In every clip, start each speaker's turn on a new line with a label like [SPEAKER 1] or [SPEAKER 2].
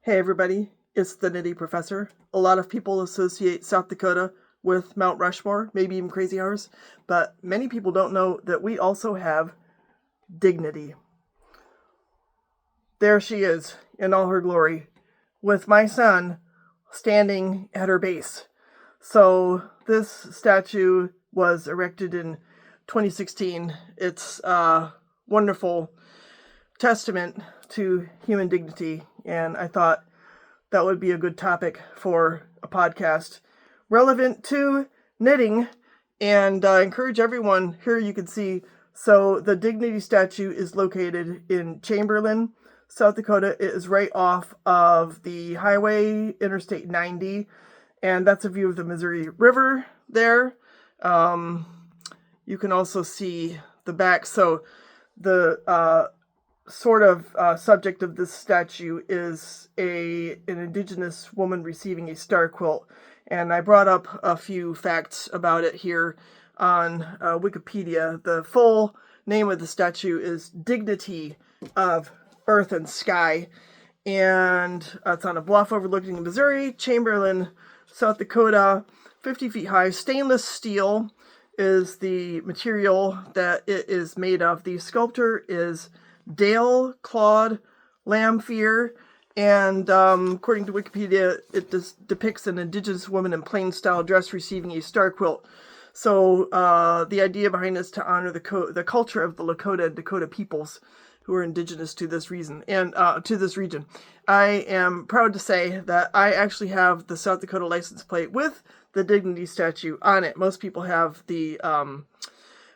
[SPEAKER 1] Hey everybody, it's the Nitty Professor. A lot of people associate South Dakota with Mount Rushmore, maybe even Crazy Hours, but many people don't know that we also have dignity. There she is in all her glory, with my son standing at her base. So this statue was erected in 2016. It's a wonderful testament to human dignity, and I thought that would be a good topic for a podcast relevant to knitting, and encourage everyone. Here you can see, so the dignity statue is located in Chamberlain, South Dakota. It is right off of the highway, Interstate 90, and that's a view of the Missouri River there. You can also see the back. So the sort of subject of this statue is an indigenous woman receiving a star quilt. And I brought up a few facts about it here on Wikipedia. The full name of the statue is Dignity of Earth and Sky. And it's on a bluff overlooking Missouri, Chamberlain, South Dakota, 50 feet high. Stainless steel is the material that it is made of. The sculptor is Dale Claude Lamphere, and according to Wikipedia, it depicts an indigenous woman in plain style dress receiving a star quilt. So the idea behind this is to honor the culture of the Lakota and Dakota peoples who are indigenous to this region. I am proud to say that I actually have the South Dakota license plate with the dignity statue on it. Most people have the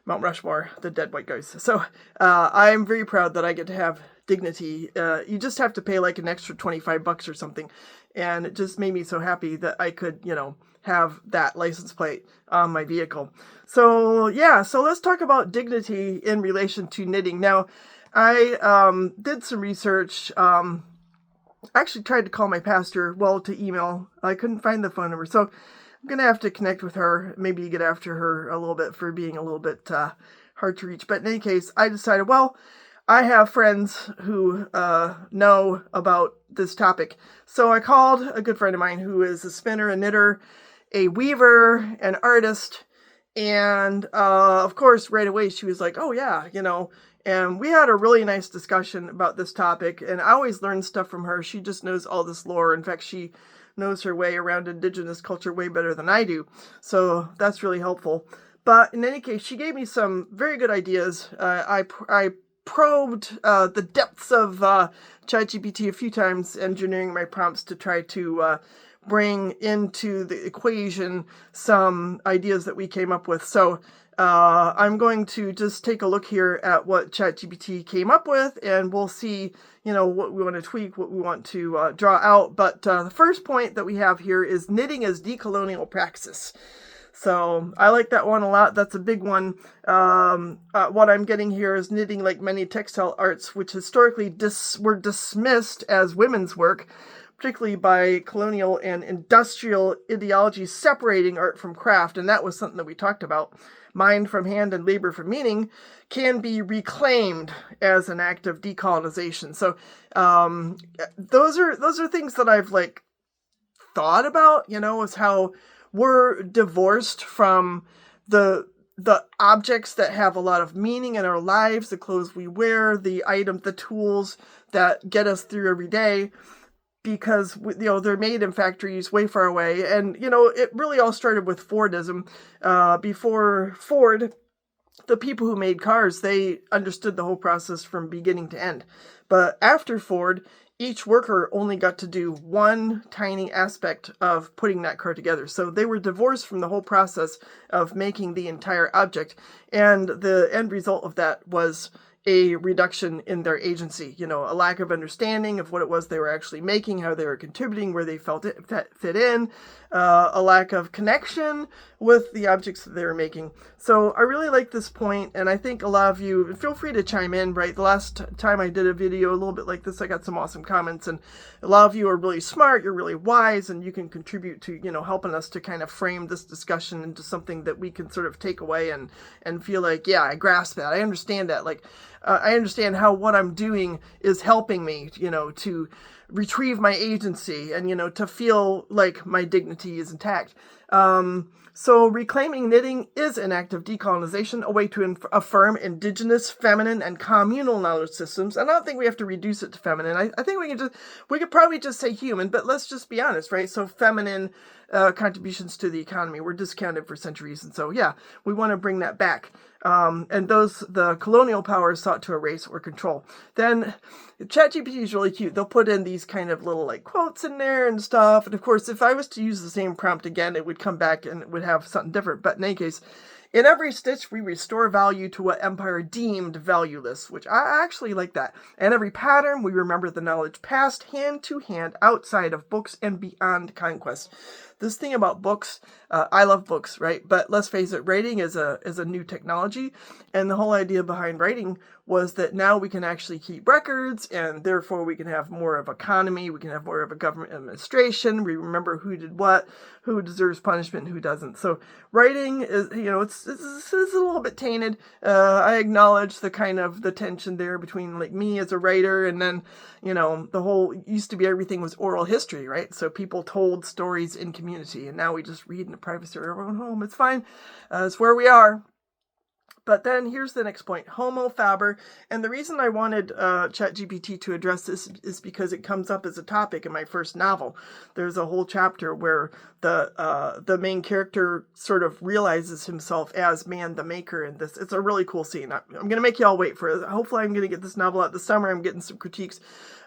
[SPEAKER 1] Mount Rushmore, the dead white guys. So I am very proud that I get to have dignity. You just have to pay like an extra $25 or something. And it just made me so happy that I could, have that license plate on my vehicle. So yeah, so let's talk about dignity in relation to knitting. Now, I did some research. Actually tried to call my pastor, to email. I couldn't find the phone number. So I'm going to have to connect with her, maybe get after her a little bit for being a little bit hard to reach. But in any case, I decided, I have friends who know about this topic. So I called a good friend of mine who is a spinner, a knitter, a weaver, an artist. And of course, right away, she was like, oh yeah, and we had a really nice discussion about this topic. And I always learn stuff from her. She just knows all this lore. In fact, she knows her way around indigenous culture way better than I do. So that's really helpful. But in any case, she gave me some very good ideas. I probed the depths of ChatGPT a few times, engineering my prompts to try to bring into the equation some ideas that we came up with. So I'm going to just take a look here at what ChatGPT came up with, and we'll see, what we want to tweak, what we want to draw out. But the first point that we have here is knitting as decolonial praxis. So I like that one a lot. That's a big one. What I'm getting here is knitting, like many textile arts, which historically were dismissed as women's work, particularly by colonial and industrial ideologies separating art from craft. And that was something that we talked about. Mind from hand and labor from meaning can be reclaimed as an act of decolonization. So those are things that I've thought about, is how we're divorced from the objects that have a lot of meaning in our lives, the clothes we wear, the items, the tools that get us through every day, because they're made in factories way far away. And it really all started with Fordism. Before Ford, the people who made cars, they understood the whole process from beginning to end. But after Ford, each worker only got to do one tiny aspect of putting that car together. So they were divorced from the whole process of making the entire object. And the end result of that was a reduction in their agency, a lack of understanding of what it was they were actually making, how they were contributing, where they felt it fit in, a lack of connection with the objects that they were making. So I really like this point, and I think a lot of you, feel free to chime in, right? The last time I did a video a little bit like this, I got some awesome comments, and a lot of you are really smart, you're really wise, and you can contribute to, helping us to kind of frame this discussion into something that we can sort of take away and feel like, yeah, I grasp that, I understand that. I understand how what I'm doing is helping me, to retrieve my agency and, to feel like my dignity is intact. So reclaiming knitting is an act of decolonization, a way to affirm indigenous, feminine, and communal knowledge systems. And I don't think we have to reduce it to feminine. I think we could probably just say human, but let's just be honest, right? So feminine contributions to the economy were discounted for centuries. And so, yeah, we want to bring that back. And the colonial powers sought to erase or control. Then ChatGPT is really cute. They'll put in these kind of little like quotes in there and stuff. And of course, if I was to use the same prompt again, it would come back and it would have something different. But in any case, in every stitch, we restore value to what empire deemed valueless, which I actually like that. And every pattern, we remember the knowledge passed hand to hand outside of books and beyond conquest. This thing about books, I love books, right? But let's face it, writing is a new technology. And the whole idea behind writing was that now we can actually keep records, and therefore we can have more of economy, we can have more of a government administration, we remember who did what, who deserves punishment, and who doesn't. So writing is, it's a little bit tainted. I acknowledge the tension there between like me as a writer, and then, the whole, used to be everything was oral history, right? So people told stories in community, and now we just read in the privacy of our own home. It's fine. It's where we are. But then here's the next point, homo faber. And the reason I wanted ChatGPT to address this is because it comes up as a topic in my first novel. There's a whole chapter where the main character sort of realizes himself as man the maker in this. It's a really cool scene. I'm going to make you all wait for it. Hopefully I'm going to get this novel out this summer. I'm getting some critiques.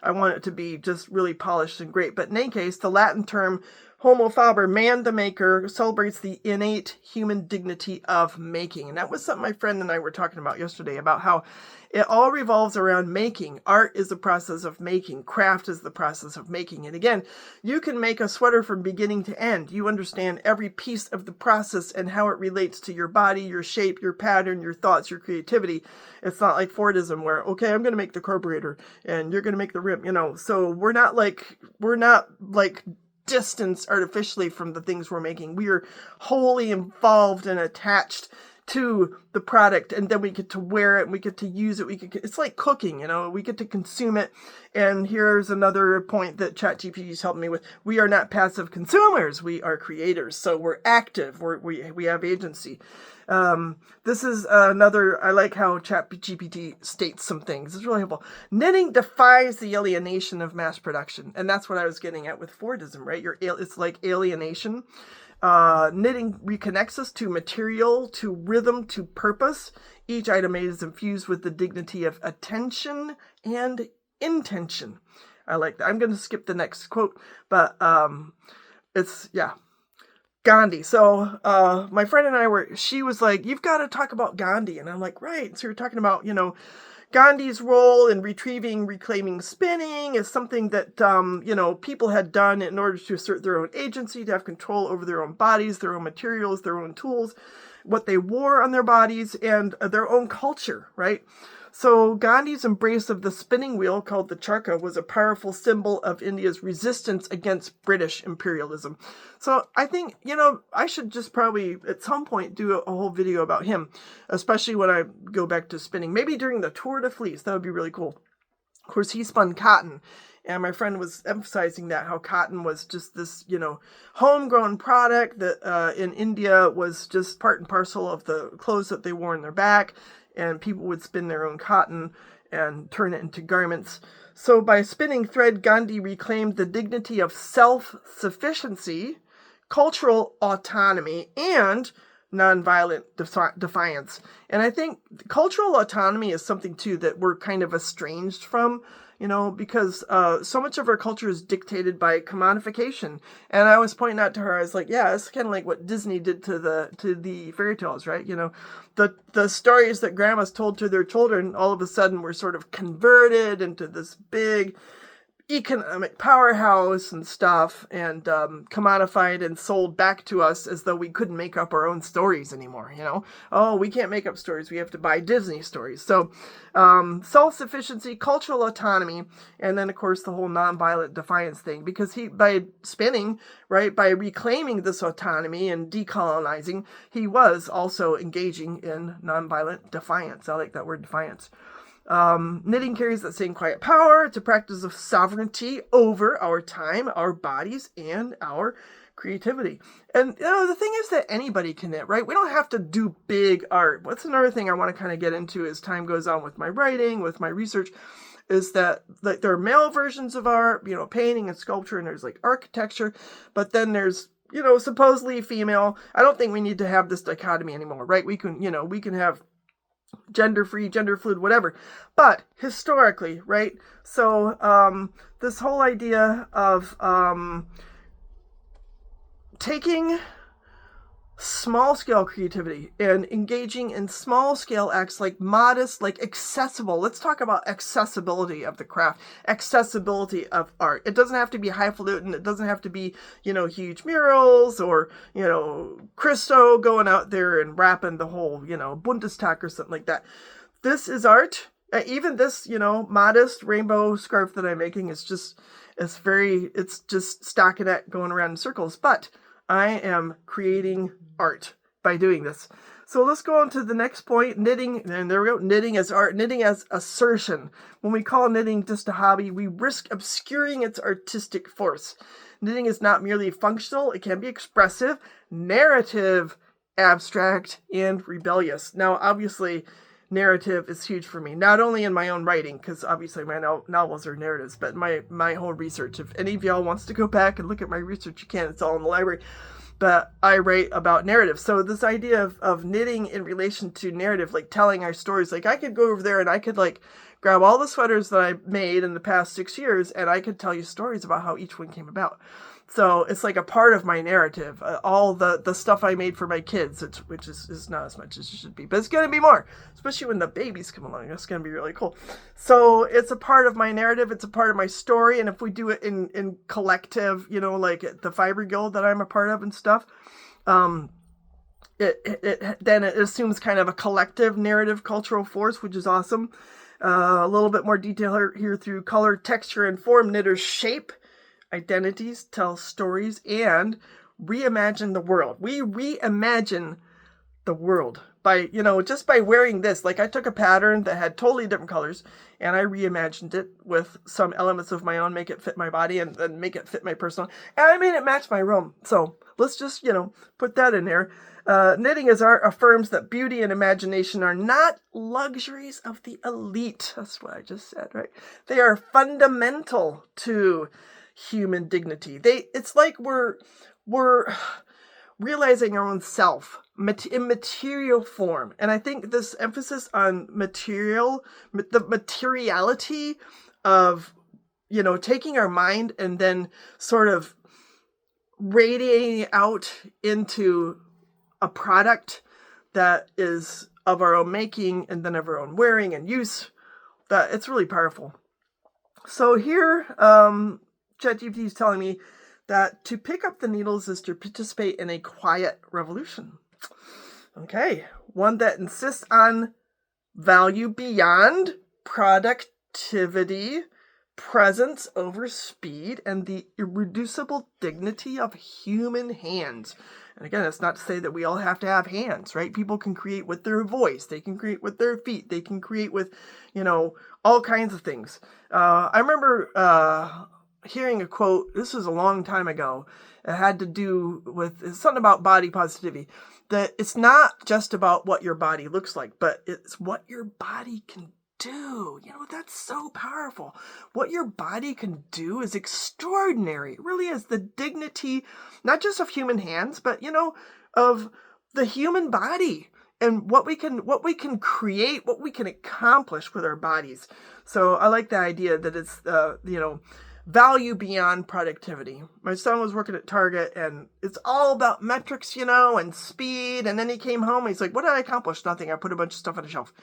[SPEAKER 1] I want it to be just really polished and great. But in any case, the Latin term homo faber, man the maker, celebrates the innate human dignity of making. And that was something my friend and I were talking about yesterday, about how it all revolves around making. Art is the process of making. Craft is the process of making. And again, you can make a sweater from beginning to end. You understand every piece of the process and how it relates to your body, your shape, your pattern, your thoughts, your creativity. It's not like Fordism where, okay, I'm going to make the carburetor and you're going to make the rim, So we're not like distance artificially from the things we're making. We are wholly involved and attached to the product, and then we get to wear it and we get to use it. It's like cooking, we get to consume it. And here's another point that ChatGPT is helping me with. We are not passive consumers. We are creators. So we're active. We have agency. This is another, I like how ChatGPT states some things. It's really helpful. Knitting defies the alienation of mass production. And that's what I was getting at with Fordism, right? It's like alienation. Knitting reconnects us to material, to rhythm, to purpose. Each item made is infused with the dignity of attention and intention. I like that. I'm going to skip the next quote, but Gandhi. So my friend and I she was like, you've got to talk about Gandhi. And I'm like, right. So you're talking about, Gandhi's role in reclaiming spinning is something that, people had done in order to assert their own agency, to have control over their own bodies, their own materials, their own tools, what they wore on their bodies, and their own culture, right? So Gandhi's embrace of the spinning wheel, called the charkha, was a powerful symbol of India's resistance against British imperialism. So I think, I should just probably at some point do a whole video about him, especially when I go back to spinning. Maybe during the Tour de Fleece. That would be really cool. Of course, he spun cotton. And my friend was emphasizing that, how cotton was just this, homegrown product that in India was just part and parcel of the clothes that they wore on their back. And people would spin their own cotton and turn it into garments. So by spinning thread, Gandhi reclaimed the dignity of self-sufficiency, cultural autonomy, and nonviolent defiance. And I think cultural autonomy is something, too, that we're kind of estranged from, because so much of our culture is dictated by commodification. And I was pointing out to her, I was like, yeah, it's kind of like what Disney did to the fairy tales, right? The stories that grandmas told to their children all of a sudden were sort of converted into this big economic powerhouse and stuff, and commodified and sold back to us as though we couldn't make up our own stories anymore. Oh, we can't make up stories, we have to buy Disney stories. So self-sufficiency, cultural autonomy, and then of course the whole nonviolent defiance thing, because by spinning, right, by reclaiming this autonomy and decolonizing, he was also engaging in nonviolent defiance. I like that word, defiance. Knitting carries that same quiet power. It's a practice of sovereignty over our time, our bodies, and our creativity. And the thing is that anybody can knit, right? We don't have to do big art. What's another thing I want to kind of get into as time goes on with my writing, with my research, is that like there are male versions of art, painting and sculpture, and there's like architecture, but then there's supposedly female. I don't think we need to have this dichotomy anymore, right? We can have gender-free, gender-fluid, whatever. But historically, right? So this whole idea of taking small-scale creativity and engaging in small-scale acts like modest, like accessible. Let's talk about accessibility of the craft, accessibility of art. It doesn't have to be highfalutin. It doesn't have to be, huge murals or, Christo going out there and wrapping the whole, Bundestag or something like that. This is art. Even this, modest rainbow scarf that I'm making is just, it's just stockinette going around in circles. But I am creating art by doing this. So let's go on to the next point. Knitting, and there we go. Knitting as art. Knitting as assertion. When we call knitting just a hobby, we risk obscuring its artistic force. Knitting is not merely functional. It can be expressive, narrative, abstract, and rebellious. Now, obviously, narrative is huge for me. Not only in my own writing, because obviously my novels are narratives, but my whole research. If any of y'all wants to go back and look at my research, you can. It's all in the library. But I write about narrative. So this idea of knitting in relation to narrative, like telling our stories, like I could go over there and I could like grab all the sweaters that I made in the past 6 years and I could tell you stories about how each one came about. So it's like a part of my narrative, all the stuff I made for my kids, which is not as much as it should be, but it's going to be more, especially when the babies come along. It's going to be really cool. So it's a part of my narrative. It's a part of my story. And if we do it in collective, like the Fiber Guild that I'm a part of and stuff, it assumes kind of a collective narrative cultural force, which is awesome. A little bit more detail here through color, texture, and form. Knitters shape identities, tell stories, and reimagine the world. We reimagine the world by, just by wearing this. Like I took a pattern that had totally different colors and I reimagined it with some elements of my own, make it fit my body and then make it fit my personal. And I made it match my room. So let's just, put that in there. Knitting as art affirms that beauty and imagination are not luxuries of the elite. That's what I just said, right? They are fundamental to human dignity. It's like we're realizing our own self in material form. And I think this emphasis on the materiality of, taking our mind and then sort of radiating out into a product that is of our own making and then of our own wearing and use, that it's really powerful. So here, ChatGPT is telling me that to pick up the needles is to participate in a quiet revolution. Okay, one that insists on value beyond productivity, presence over speed, and the irreducible dignity of human hands. And again, that's not to say that we all have to have hands, right? People can create with their voice. They can create with their feet. They can create with, all kinds of things. I remember hearing a quote, this was a long time ago, it had to do with something about body positivity, that it's not just about what your body looks like, but it's what your body can do. That's so powerful. What your body can do is extraordinary. It really is. The dignity, not just of human hands, but, of the human body and what we can create, what we can accomplish with our bodies. So I like the idea that it's, value beyond productivity. My son was working at Target and it's all about metrics, and speed. And then he came home and he's like, what did I accomplish? Nothing. I put a bunch of stuff on the shelf.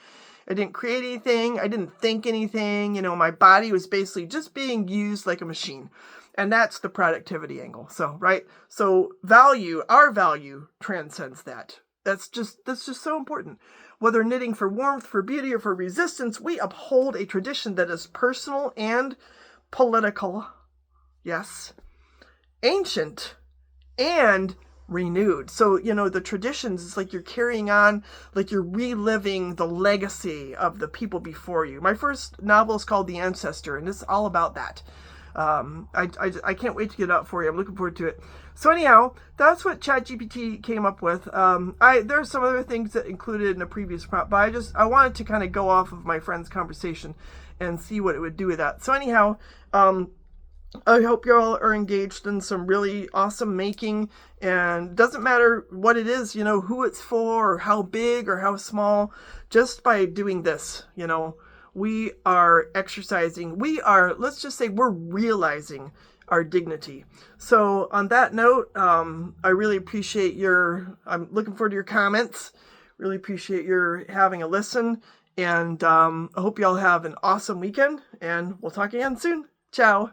[SPEAKER 1] I didn't create anything. I didn't think anything. My body was basically just being used like a machine. And that's the productivity angle. So, right. So our value transcends that. That's just so important. Whether knitting for warmth, for beauty, or for resistance, we uphold a tradition that is personal and political, yes, ancient, and renewed. So, the traditions, it's like you're carrying on, like you're reliving the legacy of the people before you. My first novel is called The Ancestor, and it's all about that. I can't wait to get it out for you. I'm looking forward to it. So anyhow, that's what ChatGPT came up with. There are some other things that included in a previous prompt, but I wanted to kind of go off of my friend's conversation and see what it would do with that. So anyhow, I hope you all are engaged in some really awesome making, and doesn't matter what it is, who it's for or how big or how small, just by doing this, we are exercising, let's just say we're realizing our dignity. So on that note, I really appreciate I'm looking forward to your comments, really appreciate your having a listen, and I hope you all have an awesome weekend, and we'll talk again soon. Ciao.